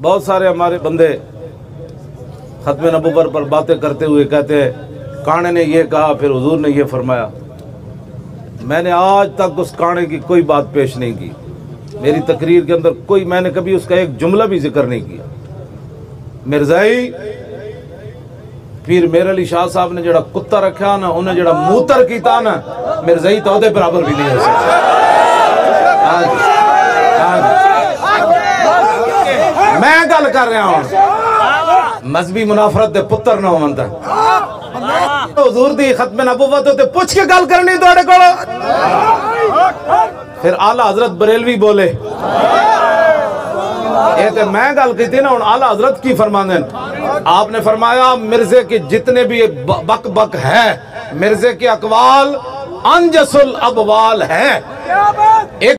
बहुत सारे हमारे बंदे खत्म नबूवत पर बातें करते हुए कहते हैं काने ने ये कहा फिर हुजूर ने ये फरमाया। मैंने आज तक उस काने की कोई बात पेश नहीं की। मेरी तकरीर के अंदर मैंने कभी उसका एक जुमला भी जिक्र नहीं किया। मिर्जाई फिर मेरे अली शाह साहब ने जड़ा कुत्ता रखा ना, उन्हें जड़ा मूतर किया ना, मिर्जाई तो उहदे बराबर भी नहीं हो सकता। मैं गल कर रहा हूं मजहबी मुनाफरत दे पुत्र ना होवन दा हुजूर दी खत्म नबूवत ते पूछ के गल करनी तुहाडे कोल। फिर आला हजरत बरेलवी बोले ये तो मैं गल की ना। हुन आला हजरत की फरमांदे आपने फरमाया मिर्जे के जितने भी बक बक है मिर्जे के अकवाल अंजसुल अबवाल है। एक